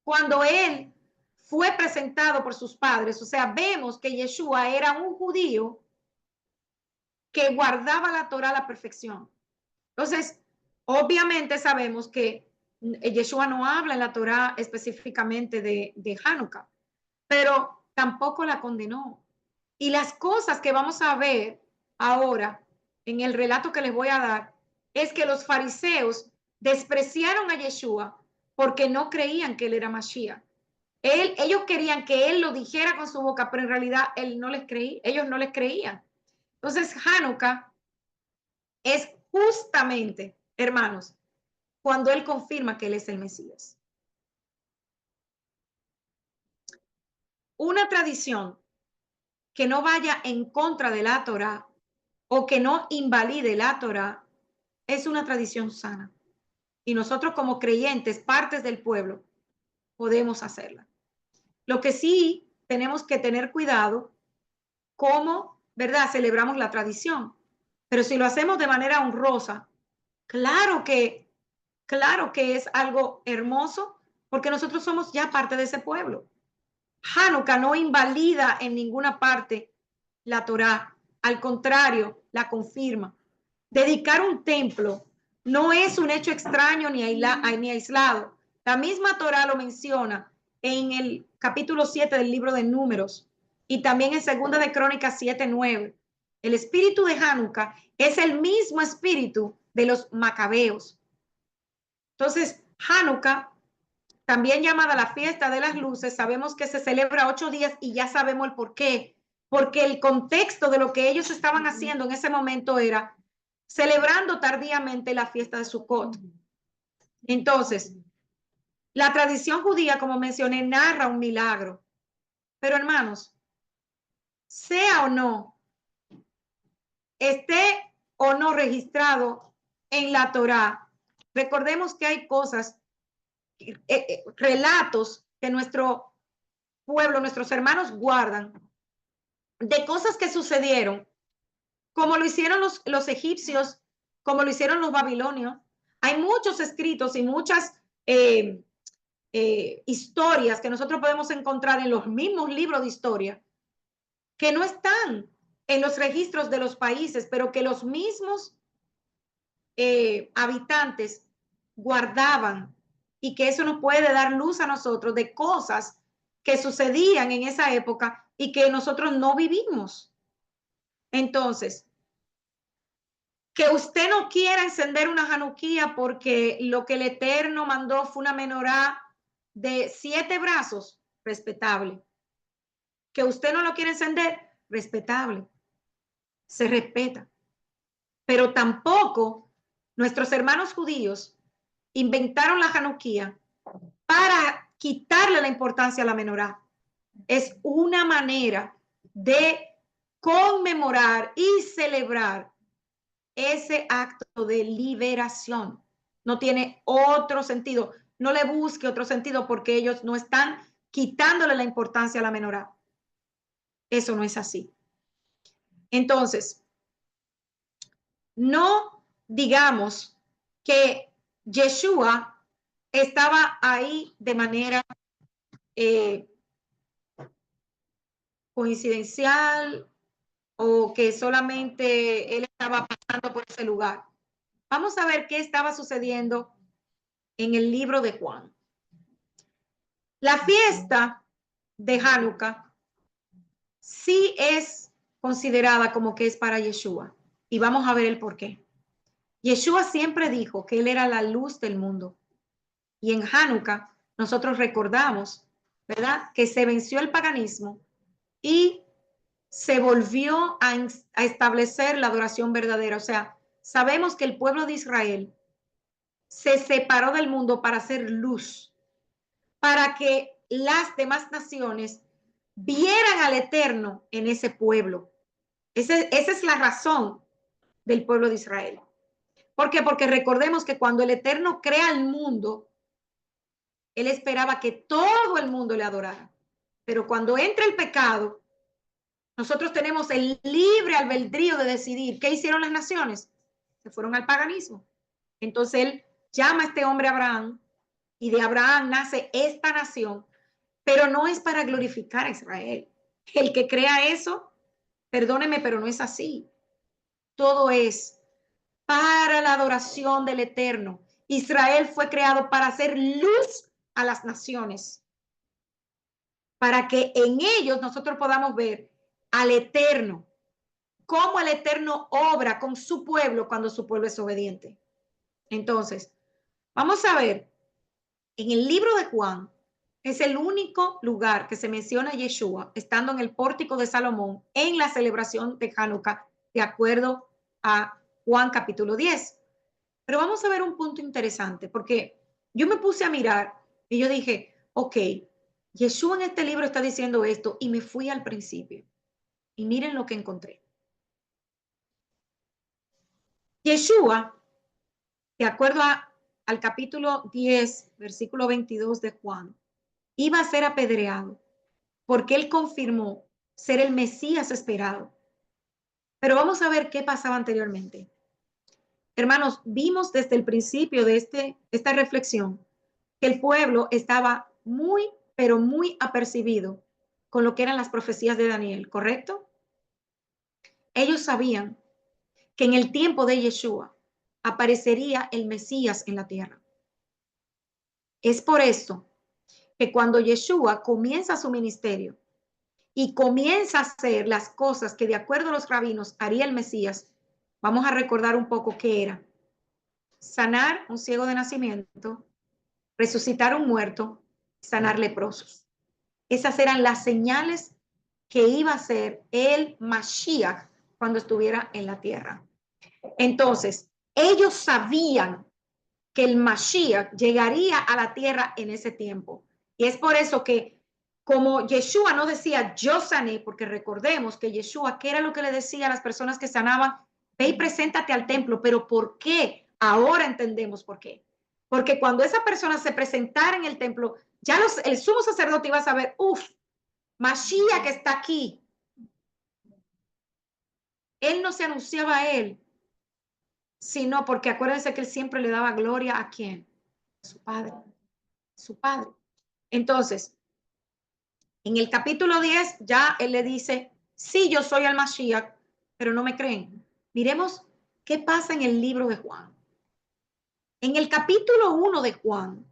cuando él fue presentado por sus padres. O sea, vemos que Yeshua era un judío que guardaba la Torá a la perfección. Entonces, obviamente sabemos que Yeshua no habla en la Torá específicamente de Hanukkah, pero tampoco la condenó. Y las cosas que vamos a ver ahora en el relato que les voy a dar es que los fariseos despreciaron a Yeshua porque no creían que él era Mashiach. Ellos querían que él lo dijera con su boca, pero en realidad ellos no les creían. Entonces, Hanukkah es justamente, hermanos, cuando él confirma que él es el Mesías. Una tradición que no vaya en contra de la Torá o que no invalide la Torá es una tradición sana. Y nosotros como creyentes, partes del pueblo, podemos hacerla. Lo que sí tenemos que tener cuidado, cómo, ¿verdad?, celebramos la tradición. Pero si lo hacemos de manera honrosa, claro que es algo hermoso, porque nosotros somos ya parte de ese pueblo. Hanukkah no invalida en ninguna parte la Torá, al contrario, la confirma. Dedicar un templo no es un hecho extraño ni aislado. La misma Torá lo menciona en el capítulo 7 del libro de Números y también en segunda de Crónicas 7:9. El espíritu de Hanukkah es el mismo espíritu de los macabeos. Entonces, Hanukkah, también llamada la fiesta de las luces, sabemos que se celebra 8 días y ya sabemos el por qué. Porque el contexto de lo que ellos estaban haciendo en ese momento era celebrando tardíamente la fiesta de Sukkot. Entonces, la tradición judía, como mencioné, narra un milagro. Pero hermanos, sea o no, esté o no registrado en la Torá, Recordemos que hay cosas, relatos que nuestro pueblo, nuestros hermanos guardan de cosas que sucedieron, como lo hicieron los egipcios, como lo hicieron los babilonios. Hay muchos escritos y muchas historias que nosotros podemos encontrar en los mismos libros de historia que no están en los registros de los países, pero que los mismos habitantes guardaban, y que eso nos puede dar luz a nosotros de cosas que sucedían en esa época y que nosotros no vivimos. Entonces, que usted no quiera encender una Hanukkía porque lo que el Eterno mandó fue una menorá de 7 brazos, respetable. Que usted no lo quiere encender, respetable. Se respeta. Pero tampoco nuestros hermanos judíos inventaron la Hanukkía para quitarle la importancia a la menorá. Es una manera de conmemorar y celebrar ese acto de liberación. No tiene otro sentido. No le busque otro sentido porque ellos no están quitándole la importancia a la menorá. Eso no es así. Entonces, no digamos que Yeshua estaba ahí de manera coincidencial o que solamente él estaba pasando por ese lugar. Vamos a ver qué estaba sucediendo en el libro de Juan. La fiesta de Hanukkah sí es considerada como que es para Yeshua, y vamos a ver el por qué. Yeshua siempre dijo que él era la luz del mundo, y en Hanukkah nosotros recordamos, ¿verdad?, que se venció el paganismo y se volvió a establecer la adoración verdadera. O sea, sabemos que el pueblo de Israel se separó del mundo para hacer luz, para que las demás naciones vieran al Eterno en ese pueblo. Esa es la razón del pueblo de Israel. ¿Por qué? Porque recordemos que cuando el Eterno crea el mundo, él esperaba que todo el mundo le adorara. Pero cuando entra el pecado, nosotros tenemos el libre albedrío de decidir. ¿Qué hicieron las naciones? Se fueron al paganismo. Entonces él llama a este hombre Abraham, y de Abraham nace esta nación, pero no es para glorificar a Israel. El que crea eso, perdóneme, pero no es así. Todo es para la adoración del Eterno. Israel fue creado para hacer luz a las naciones, para que en ellos nosotros podamos ver al Eterno, cómo el Eterno obra con su pueblo cuando su pueblo es obediente. Entonces, vamos a ver, en el libro de Juan, es el único lugar que se menciona a Yeshua estando en el pórtico de Salomón en la celebración de Hanukkah, de acuerdo a Juan capítulo 10. Pero vamos a ver un punto interesante, porque yo me puse a mirar y yo dije, ok, Yeshua en este libro está diciendo esto, y me fui al principio. Y miren lo que encontré. Yeshua, de acuerdo al capítulo 10, versículo 22 de Juan, iba a ser apedreado porque él confirmó ser el Mesías esperado. Pero vamos a ver qué pasaba anteriormente. Hermanos, vimos desde el principio de esta reflexión que el pueblo estaba muy, pero muy apercibido con lo que eran las profecías de Daniel, ¿correcto? Ellos sabían que en el tiempo de Yeshua aparecería el Mesías en la tierra. Es por eso que cuando Yeshua comienza su ministerio y comienza a hacer las cosas que de acuerdo a los rabinos haría el Mesías, vamos a recordar un poco qué era: sanar un ciego de nacimiento, resucitar un muerto, sanar leprosos. Esas eran las señales que iba a hacer el Mashiach cuando estuviera en la tierra. Entonces, ellos sabían que el Mashiach llegaría a la tierra en ese tiempo. Y es por eso que, como Yeshua no decía yo sané, porque recordemos que Yeshua, ¿qué era lo que le decía a las personas que sanaban? Ve y preséntate al templo. ¿Pero por qué? Ahora entendemos por qué. Porque cuando esa persona se presentara en el templo, ya el sumo sacerdote iba a saber, Mashiach que está aquí. Él no se anunciaba a él, sino porque acuérdense que él siempre le daba gloria a quién, su padre, su padre. Entonces, en el capítulo 10 ya él le dice, sí, yo soy el Mashiach, pero no me creen. Miremos qué pasa en el libro de Juan. En el capítulo 1 de Juan,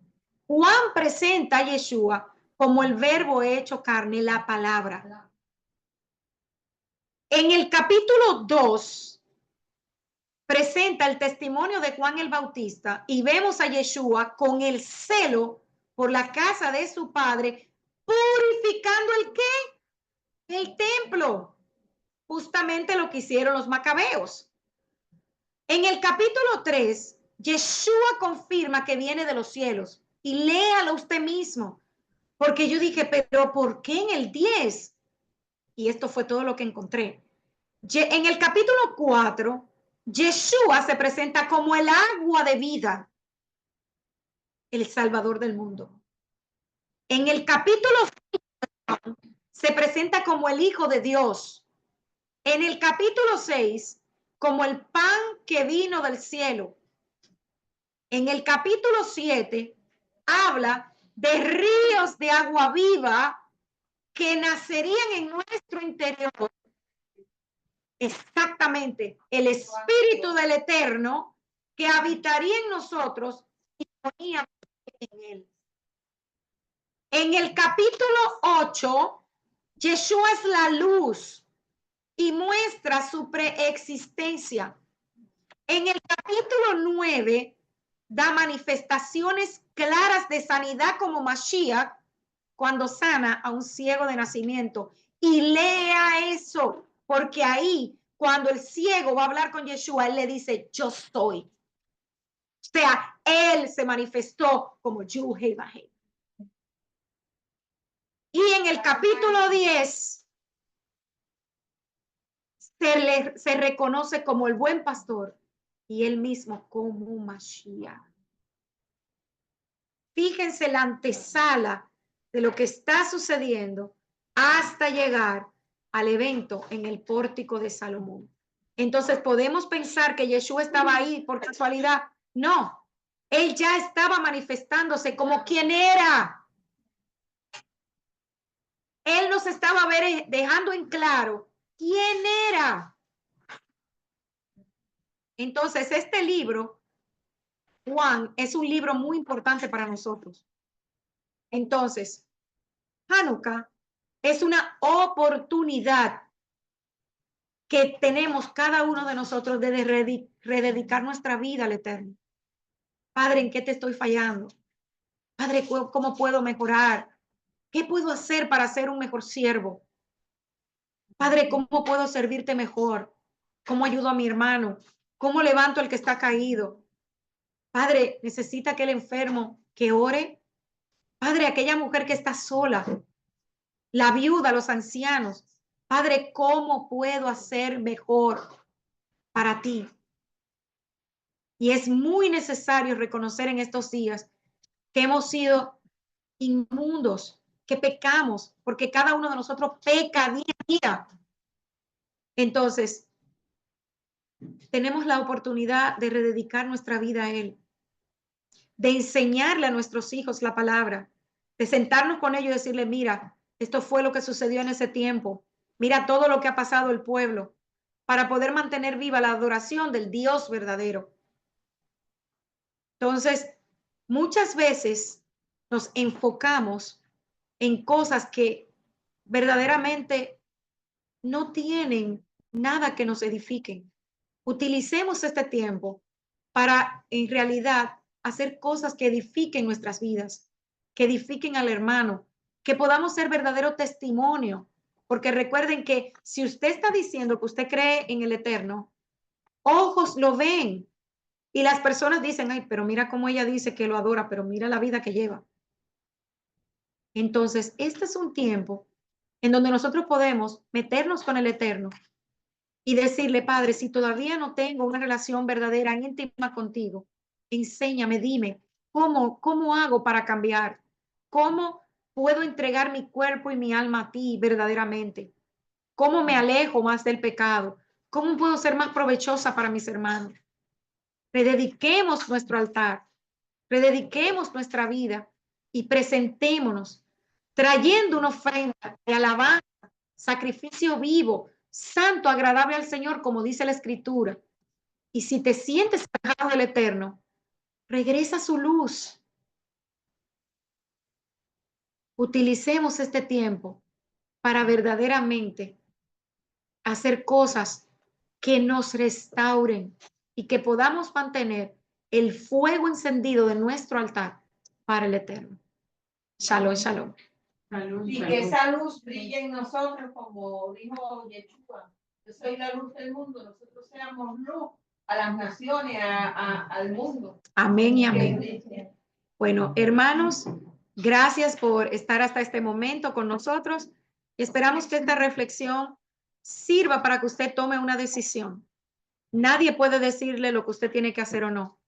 Juan presenta a Yeshua como el verbo hecho carne, la palabra. En el capítulo 2 presenta el testimonio de Juan el Bautista y vemos a Yeshua con el celo por la casa de su padre, purificando el ¿qué? El templo. Justamente lo que hicieron los macabeos. En el capítulo 3, Yeshua confirma que viene de los cielos. Y léalo usted mismo. Porque yo dije, pero ¿por qué en el 10? Y esto fue todo lo que encontré. En el capítulo 4, Yeshua se presenta como el agua de vida, el Salvador del mundo. En el capítulo 5, se presenta como el Hijo de Dios. En el capítulo 6, como el pan que vino del cielo. En el capítulo 7, habla de ríos de agua viva que nacerían en nuestro interior. Exactamente, el Espíritu del Eterno que habitaría en nosotros y poníamos en él. En el capítulo 8, Yeshua es la luz y muestra su preexistencia. En el capítulo 9, da manifestaciones claras de sanidad como Mashiach cuando sana a un ciego de nacimiento. Y lea eso, porque ahí, cuando el ciego va a hablar con Yeshua, él le dice, yo soy. O sea, él se manifestó como Yuhei-Vahei. Y en el capítulo 10, se reconoce como el buen pastor y él mismo como Mashiach. Fíjense la antesala de lo que está sucediendo hasta llegar al evento en el pórtico de Salomón. Entonces podemos pensar que Yeshua estaba ahí por casualidad. No, él ya estaba manifestándose como quien era. Él nos estaba dejando en claro quién era. Entonces este libro, Juan, es un libro muy importante para nosotros. Entonces, Hanukkah es una oportunidad que tenemos cada uno de nosotros de rededicar nuestra vida al Eterno. Padre, ¿en qué te estoy fallando? Padre, ¿cómo puedo mejorar? ¿Qué puedo hacer para ser un mejor siervo? Padre, ¿cómo puedo servirte mejor? ¿Cómo ayudo a mi hermano? ¿Cómo levanto al que está caído? Padre, necesita aquel enfermo que ore. Padre, aquella mujer que está sola, la viuda, los ancianos. Padre, ¿cómo puedo hacer mejor para ti? Y es muy necesario reconocer en estos días que hemos sido inmundos, que pecamos, porque cada uno de nosotros peca día a día. Entonces, tenemos la oportunidad de rededicar nuestra vida a Él, de enseñarle a nuestros hijos la palabra, de sentarnos con ellos y decirle, mira, esto fue lo que sucedió en ese tiempo, mira todo lo que ha pasado el pueblo, para poder mantener viva la adoración del Dios verdadero. Entonces, muchas veces nos enfocamos en cosas que verdaderamente no tienen nada que nos edifiquen. Utilicemos este tiempo para en realidad hacer cosas que edifiquen nuestras vidas, que edifiquen al hermano, que podamos ser verdadero testimonio. Porque recuerden que si usted está diciendo que usted cree en el Eterno, ojos lo ven. Y las personas dicen, ay, pero mira cómo ella dice que lo adora, pero mira la vida que lleva. Entonces, este es un tiempo en donde nosotros podemos meternos con el Eterno y decirle, Padre, si todavía no tengo una relación verdadera, íntima contigo, enséñame, dime, ¿cómo hago para cambiar? ¿Cómo puedo entregar mi cuerpo y mi alma a ti verdaderamente? ¿Cómo me alejo más del pecado? ¿Cómo puedo ser más provechosa para mis hermanos? Redediquemos nuestro altar, redediquemos nuestra vida y presentémonos trayendo una ofrenda de alabanza, sacrificio vivo, santo, agradable al Señor, como dice la Escritura. Y si te sientes alejado del Eterno, regresa a su luz. Utilicemos este tiempo para verdaderamente hacer cosas que nos restauren y que podamos mantener el fuego encendido de nuestro altar para el Eterno. Shalom, shalom. Y que esa luz brille en nosotros, como dijo Yeshua. Yo soy la luz del mundo, nosotros seamos luz a las naciones, al mundo. Amén y amén. Bueno, hermanos, gracias por estar hasta este momento con nosotros. Esperamos que esta reflexión sirva para que usted tome una decisión. Nadie puede decirle lo que usted tiene que hacer o no.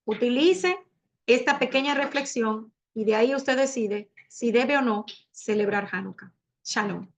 Utilice esta pequeña reflexión y de ahí usted decide si debe o no celebrar Hanukkah. Shalom.